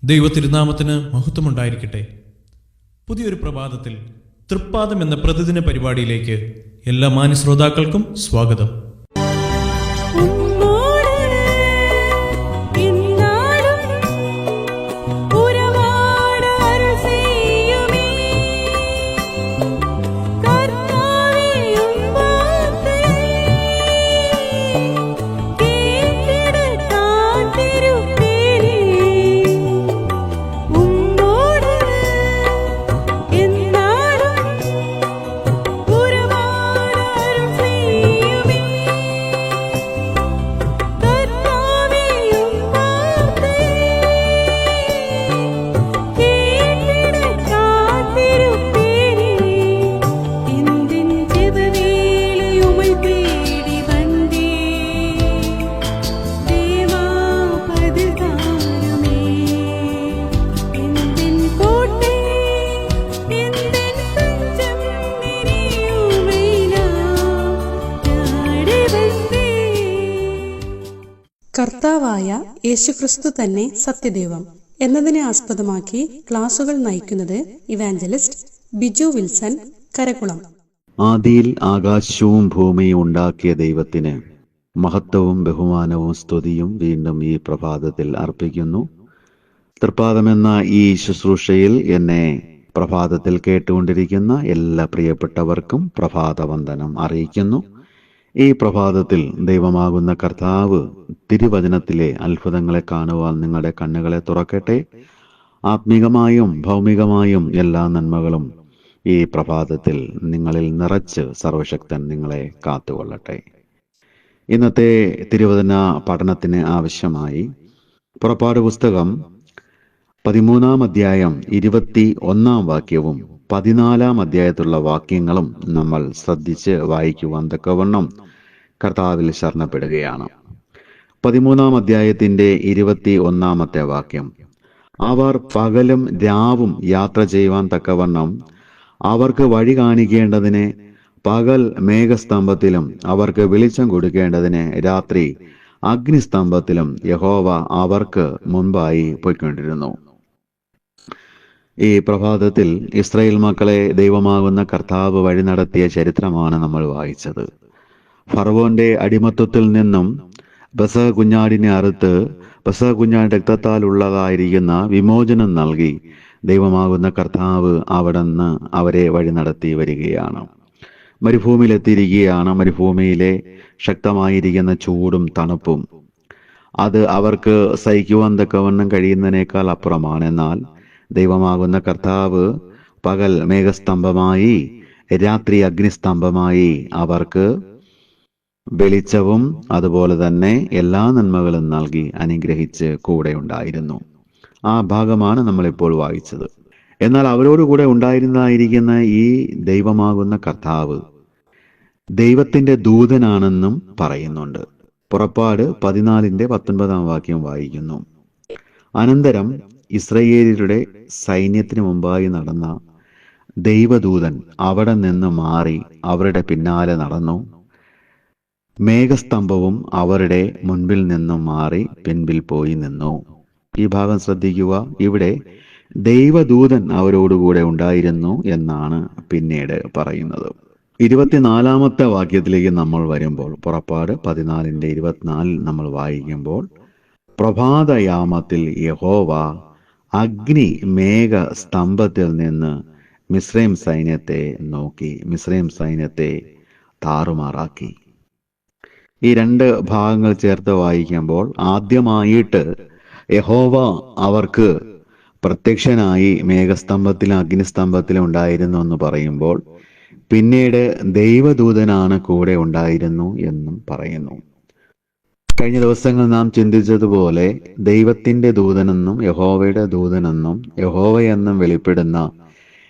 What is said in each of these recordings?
ദൈവത്തിരുനാമത്തിന് മഹത്വമുണ്ടായിരിക്കട്ടെ. പുതിയൊരു പ്രഭാതത്തിൽ തൃപ്പാദം എന്ന പ്രതിദിന പരിപാടിയിലേക്ക് എല്ലാ മാന്യ ശ്രോതാക്കൾക്കും സ്വാഗതം. കർത്താവായ യേശുക്രിസ്തു തന്നെ സത്യദൈവം എന്നതിനെ ആസ്പദമാക്കി ക്ലാസുകൾ നയിക്കുന്നത് ഇവാഞ്ചലിസ്റ്റ് ബിജു വിൽസൺ, കരകുളം. ആദിയിൽ ആകാശവും ഭൂമിയും ഉണ്ടാക്കിയ ദൈവത്തിന് മഹത്വവും ബഹുമാനവും സ്തുതിയും വീണ്ടും ഈ പ്രഭാതത്തിൽ അർപ്പിക്കുന്നു. തൃപ്പാദമെന്ന ഈ ശുശ്രൂഷയിൽ എന്നെ പ്രഭാതത്തിൽ കേട്ടുകൊണ്ടിരിക്കുന്ന എല്ലാ പ്രിയപ്പെട്ടവർക്കും പ്രഭാതവന്ദനം അറിയിക്കുന്നു. ഈ പ്രഭാതത്തിൽ ദൈവമാകുന്ന കർത്താവ് തിരുവചനത്തിലെ അത്ഭുതങ്ങളെ കാണുവാൻ നിങ്ങളുടെ കണ്ണുകളെ തുറക്കട്ടെ. ആത്മീകമായും ഭൗമികമായും എല്ലാ നന്മകളും ഈ പ്രഭാതത്തിൽ നിങ്ങളിൽ നിറച്ച് സർവശക്തൻ നിങ്ങളെ കാത്തുകൊള്ളട്ടെ. ഇന്നത്തെ തിരുവചന പഠനത്തിന് ആവശ്യമായി പുറപ്പാട് പുസ്തകം 13-ാം അധ്യായം 21-ാം വാക്യവും 14-ാം അധ്യായത്തിലുള്ള വാക്യങ്ങളും നമ്മൾ ശ്രദ്ധിച്ച് വായിക്കുവാൻ തക്കവണ്ണം കർത്താവിൽ ശരണപ്പെടുകയാണ്. 13-ാം അധ്യായത്തിന്റെ 21-ാമത്തെ വാക്യം: അവർ പകലും രാവും യാത്ര ചെയ്യുവാൻ തക്കവണ്ണം അവർക്ക് വഴി കാണിക്കേണ്ടതിന് പകൽ മേഘസ്തംഭത്തിലും അവർക്ക് വെളിച്ചം കൊടുക്കേണ്ടതിന് രാത്രി അഗ്നിസ്തംഭത്തിലും യഹോവ അവർക്ക് മുൻപായി പോയിക്കൊണ്ടിരുന്നു. ഈ പ്രഭാതത്തിൽ ഇസ്രായേൽ മക്കളെ ദൈവമാകുന്ന കർത്താവ് വഴി നടത്തിയ ചരിത്രമാണ് നമ്മൾ വായിച്ചത്. ഫറവോന്റെ അടിമത്വത്തിൽ നിന്നും പെസഹ കുഞ്ഞാടിനെ അറുത്ത് പെസഹ കുഞ്ഞാട് രക്തത്താൽ ഉള്ളതായിരിക്കുന്ന വിമോചനം നൽകി ദൈവമാകുന്ന കർത്താവ് അവിടെ നിന്ന് അവരെ വഴി നടത്തി വരികയാണ്. മരുഭൂമിയിലെത്തിയിരിക്കുകയാണ്. മരുഭൂമിയിലെ ശക്തമായിരിക്കുന്ന ചൂടും തണുപ്പും അത് അവർക്ക് സഹിക്കുവാൻ തക്കവണ്ണം കഴിയുന്നതിനേക്കാൾ അപ്പുറമാണ്. എന്നാൽ ദൈവമാകുന്ന കർത്താവ് പകൽ മേഘസ്തംഭമായി രാത്രി അഗ്നിസ്തംഭമായി അവർക്ക് വെളിച്ചവും അതുപോലെ തന്നെ എല്ലാ നന്മകളും നൽകി അനുഗ്രഹിച്ച് കൂടെ ഉണ്ടായിരുന്നു. ആ ഭാഗമാണ് നമ്മളിപ്പോൾ വായിച്ചത്. എന്നാൽ അവരോടുകൂടെ ഉണ്ടായിരുന്നതായിരിക്കുന്ന ഈ ദൈവമാകുന്ന കർത്താവ് ദൈവത്തിന്റെ ദൂതനാണെന്നും പറയുന്നുണ്ട്. പുറപ്പാട് 14-19 വാക്യം വായിക്കുന്നു: അനന്തരം ഇസ്രായേലിയരുടെ സൈന്യത്തിന് മുമ്പായി നടന്ന ദൈവദൂതൻ അവിടെ നിന്ന് മാറി അവരുടെ പിന്നാലെ നടന്നു. മേഘസ്തംഭവും അവരുടെ മുൻപിൽ നിന്നും മാറി പിൻപിൽ പോയി നിന്നു. ഈ ഭാഗം ശ്രദ്ധിക്കുക. ഇവിടെ ദൈവദൂതൻ അവരോടുകൂടെ ഉണ്ടായിരുന്നു എന്നാണ് പിന്നീട് പറയുന്നത്. 24-ാമത്തെ വാക്യത്തിലേക്ക് നമ്മൾ വരുമ്പോൾ, പുറപ്പാട് 14-24 നമ്മൾ വായിക്കുമ്പോൾ, പ്രഭാതയാമത്തിൽ യഹോവ അഗ്നി മേഘ സ്തംഭത്തിൽ നിന്ന് മിസ്രൈം സൈന്യത്തെ നോക്കി മിസ്രൈം സൈന്യത്തെ താറുമാറാക്കി. ഈ രണ്ട് ഭാഗങ്ങൾ ചേർത്ത് വായിക്കുമ്പോൾ ആദ്യമായിട്ട് യഹോവ അവർക്ക് പ്രത്യക്ഷനായി മേഘസ്തംഭത്തിലും അഗ്നിസ്തംഭത്തിലും ഉണ്ടായിരുന്നു എന്ന് പറയുമ്പോൾ പിന്നീട് ദൈവദൂതനാണ് കൂടെ ഉണ്ടായിരുന്നു എന്നും പറയുന്നു. കഴിഞ്ഞ ദിവസങ്ങൾ നാം ചിന്തിച്ചതുപോലെ ദൈവത്തിന്റെ ദൂതനെന്നും യഹോവയുടെ ദൂതനെന്നും യഹോവയെന്നും വെളിപ്പെടുന്ന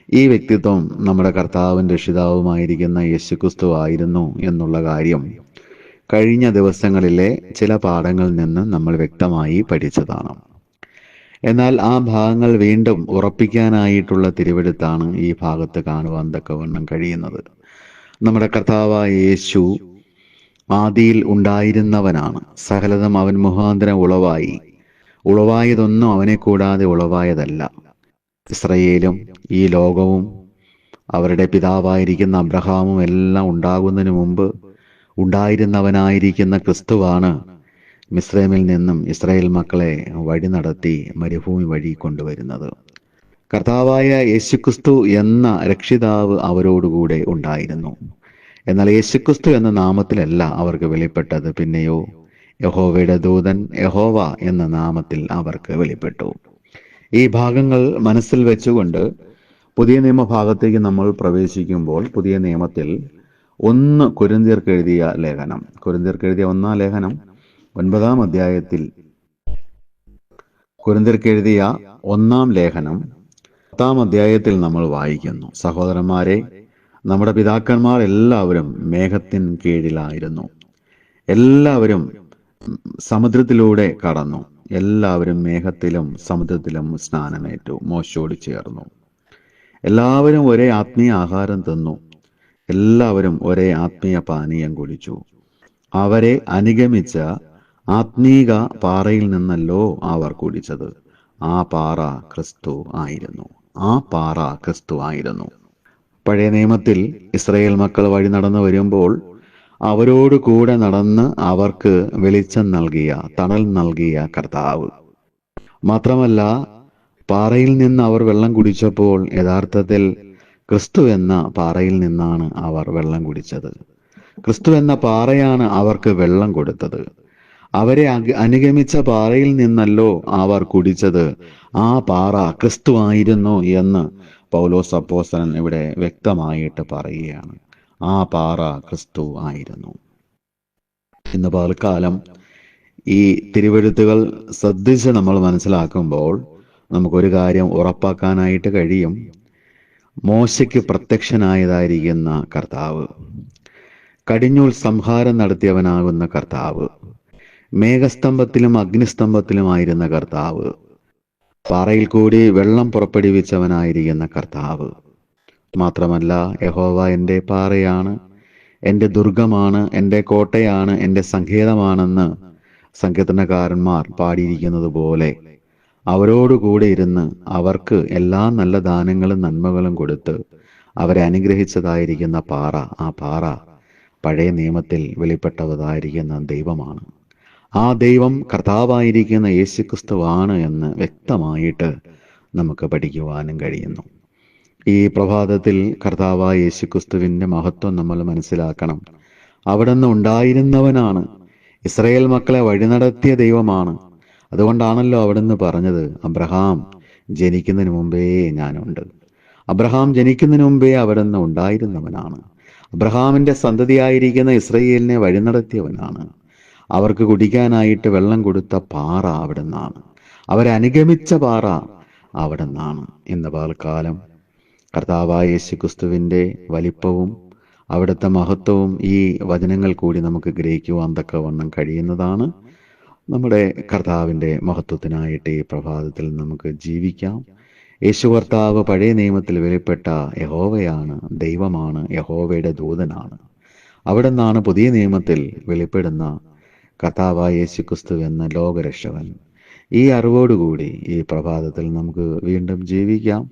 ഈ വ്യക്തിത്വം നമ്മുടെ കർത്താവും രക്ഷിതാവുമായിരിക്കുന്ന യേശുക്രിസ്തു ആയിരുന്നു എന്നുള്ള കാര്യം കഴിഞ്ഞ ദിവസങ്ങളിലെ ചില പാഠങ്ങളിൽ നിന്ന് നമ്മൾ വ്യക്തമായി പഠിച്ചതാണ്. എന്നാൽ ആ ഭാഗങ്ങൾ വീണ്ടും ഉറപ്പിക്കാനായിട്ടുള്ള തിരുവെഴുത്താണ് ഈ ഭാഗത്ത് കാണുവാൻ തക്കവണ്ണം കഴിയുന്നത്. നമ്മുടെ കർത്താവായ യേശു ആദിയിൽ ഉണ്ടായിരുന്നവനാണ്. സകലതും അവൻ മുഖാന്തരം ഉളവായി. ഉളവായതൊന്നും അവനെ കൂടാതെ ഉളവായതല്ല. ഇസ്രയേലും ഈ ലോകവും അവരുടെ പിതാവായിരിക്കുന്ന അബ്രഹാമും എല്ലാം ഉണ്ടാകുന്നതിന് മുമ്പ് ഉണ്ടായിരുന്നവനായിരിക്കുന്ന ക്രിസ്തുവാണ് മിസ്രൈമിൽ നിന്നും ഇസ്രായേൽ മക്കളെ വഴി നടത്തി മരുഭൂമി വഴി കൊണ്ടുവരുന്നത്. കർത്താവായ യേശുക്രിസ്തു എന്ന രക്ഷിതാവ് അവരോടുകൂടെ ഉണ്ടായിരുന്നു. എന്നാൽ യേശുക്രിസ്തു എന്ന നാമത്തിലല്ല അവർക്ക് വെളിപ്പെട്ടത്, പിന്നെയോ യഹോവയുടെ ദൂതൻ യഹോവ എന്ന നാമത്തിൽ അവർക്ക് വെളിപ്പെട്ടു. ഈ ഭാഗങ്ങൾ മനസ്സിൽ വെച്ചുകൊണ്ട് പുതിയ നിയമഭാഗത്തേക്ക് നമ്മൾ പ്രവേശിക്കുമ്പോൾ, പുതിയ നിയമത്തിൽ 1 കൊരിന്ത്യർക്ക് എഴുതിയ ലേഖനം, കൊരിന്ത്യർക്ക് എഴുതിയ 1-ാം ലേഖനം 9-ാം അധ്യായത്തിൽ, കൊരിന്ത്യർക്ക് എഴുതിയ 1-ാം ലേഖനം 10-ാം അധ്യായത്തിൽ നമ്മൾ വായിക്കുന്നു, സഹോദരന്മാരെ, നമ്മുടെ പിതാക്കന്മാർ എല്ലാവരും മേഘത്തിൻ കീഴിലായിരുന്നു, എല്ലാവരും സമുദ്രത്തിലൂടെ കടന്നു, എല്ലാവരും മേഘത്തിലും സമുദ്രത്തിലും സ്നാനമേറ്റു, മോശയോട് ചേർന്നു, എല്ലാവരും ഒരേ ആത്മീയ ആഹാരം തിന്നു, എല്ലാവരും ഒരേ ആത്മീയ പാനീയം കുടിച്ചു. അവരെ അനുഗമിച്ച ആത്മീക പാറയിൽ നിന്നല്ലോ അവർ കുടിച്ചത്. ആ പാറ ക്രിസ്തു ആയിരുന്നു. ആ പാറ ക്രിസ്തു ആയിരുന്നു. പഴയ നിയമത്തിൽ ഇസ്രായേൽ മക്കൾ വഴി നടന്നു വരുമ്പോൾ അവരോട് കൂടെ നടന്ന് അവർക്ക് വെളിച്ചം നൽകിയ, തണൽ നൽകിയ കർത്താവ്. മാത്രമല്ല, പാറയിൽ നിന്ന് അവർ വെള്ളം കുടിച്ചപ്പോൾ യഥാർത്ഥത്തിൽ ക്രിസ്തു എന്ന പാറയിൽ നിന്നാണ് അവർ വെള്ളം കുടിച്ചത്. ക്രിസ്തു എന്ന പാറയാണ് അവർക്ക് വെള്ളം കൊടുത്തത്. അവരെ അനുഗമിച്ച പാറയിൽ നിന്നല്ലോ അവർ കുടിച്ചത്. ആ പാറ ക്രിസ്തു ആയിരുന്നു എന്ന് പൗലോസ് അപ്പോസ്തലൻ ഇവിടെ വ്യക്തമായിട്ട് പറയുകയാണ്. ആ പാറ ക്രിസ്തു ആയിരുന്നു. ഇന്ന് പകൽക്കാലം ഈ തിരുവെഴുത്തുകൾ ശ്രദ്ധിച്ച് നമ്മൾ മനസ്സിലാക്കുമ്പോൾ നമുക്കൊരു കാര്യം ഉറപ്പാക്കാനായിട്ട് കഴിയും. മോശയ്ക്ക് പ്രത്യക്ഷനായതായിരിക്കുന്ന കർത്താവ്, കടിഞ്ഞൂൽ സംഹാരം നടത്തിയവനാകുന്ന കർത്താവ്, മേഘസ്തംഭത്തിലും അഗ്നിസ്തംഭത്തിലുമായിരുന്ന കർത്താവ്, പാറയിൽ കൂടി വെള്ളം പുറപ്പെടുവിച്ചവനായിരിക്കുന്ന കർത്താവ്. മാത്രമല്ല, യഹോവ എൻ്റെ പാറയാണ്, എൻ്റെ ദുർഗമാണ്, എൻ്റെ കോട്ടയാണ്, എൻ്റെ സങ്കേതമാണെന്ന് സങ്കീർത്തനക്കാരന്മാർ പാടിയിരിക്കുന്നത് പോലെ അവരോടുകൂടെ ഇരുന്ന് അവർക്ക് എല്ലാ നല്ല ദാനങ്ങളും നന്മകളും കൊടുത്ത് അവരെ അനുഗ്രഹിച്ചതായിരിക്കുന്ന പാറ, ആ പാറ പഴയ നിയമത്തിൽ വെളിപ്പെട്ടതായിരിക്കുന്ന ദൈവമാണ്. ആ ദൈവം കർത്താവായിരിക്കുന്ന യേശുക്രിസ്തുവാണ് എന്ന് വ്യക്തമായിട്ട് നമുക്ക് പഠിക്കുവാനും കഴിയുന്നു. ഈ പ്രഭാതത്തിൽ കർത്താവായ യേശുക്രിസ്തുവിൻ്റെ മഹത്വം നമ്മൾ മനസ്സിലാക്കണം. അവിടുന്ന് ഉണ്ടായിരുന്നവനാണ്, ഇസ്രായേൽ മക്കളെ വഴി നടത്തിയ ദൈവമാണ്. അതുകൊണ്ടാണല്ലോ അവിടുന്ന് പറഞ്ഞത്, അബ്രഹാം ജനിക്കുന്നതിന് മുമ്പേ ഞാനുണ്ട്. അബ്രഹാം ജനിക്കുന്നതിന് മുമ്പേ അവിടുന്ന് ഉണ്ടായിരുന്നവനാണ്. അബ്രഹാമിൻ്റെ സന്തതിയായിരിക്കുന്ന ഇസ്രായേലിനെ വഴി നടത്തിയവനാണ്. അവർക്ക് കുടിക്കാനായിട്ട് വെള്ളം കൊടുത്ത പാറ അവിടുന്നാണ്. അവരെ അനുഗമിച്ച പാറ അവിടുന്നാണ്. ഇന്ന് പകൽക്കാലം കർത്താവായ യേശുക്രിസ്തുവിൻ്റെ വലിപ്പവും അവിടുത്തെ മഹത്വവും ഈ വചനങ്ങൾ കൂടി നമുക്ക് ഗ്രഹിക്കുവാൻ തക്കവണ്ണം കഴിയുന്നതാണ്. നമ്മുടെ കർത്താവിൻ്റെ മഹത്വത്തിനായിട്ട് ഈ പ്രഭാതത്തിൽ നമുക്ക് ജീവിക്കാം. യേശു കർത്താവ് പഴയ നിയമത്തിൽ വെളിപ്പെട്ട യഹോവയാണ്, ദൈവമാണ്, യഹോവയുടെ ദൂതനാണ്. അവിടെ നിന്നാണ് പുതിയ നിയമത്തിൽ വെളിപ്പെടുന്ന കർത്താവായ യേശുക്രിസ്തു എന്ന ലോകരക്ഷകൻ. ഈ അറിവോടുകൂടി ഈ പ്രഭാതത്തിൽ നമുക്ക് വീണ്ടും ജീവിക്കാം.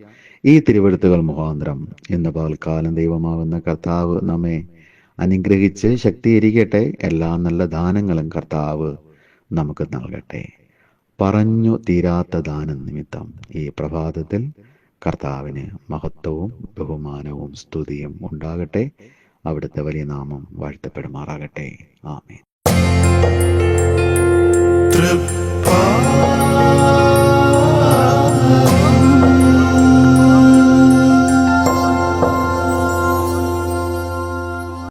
ഈ തിരുവെഴുത്തുകൾ മുഖാന്തരം ഇന്ന് പകൽക്കാലം ദൈവമാകുന്ന കർത്താവ് നമ്മെ അനുഗ്രഹിച്ച് ശക്തീകരിക്കട്ടെ. എല്ലാ നല്ല ദാനങ്ങളും കർത്താവ് നമുക്ക് നൽകട്ടെ. പറഞ്ഞു തീരാത്ത ദാനം നിമിത്തം ഈ പ്രഭാതത്തിൽ കർത്താവിന് മഹത്വവും ബഹുമാനവും സ്തുതിയും ഉണ്ടാകട്ടെ. അവിടുത്തെ വലിയ നാമം വാഴ്ത്തപ്പെടുമാറാകട്ടെ. ആമേൻ.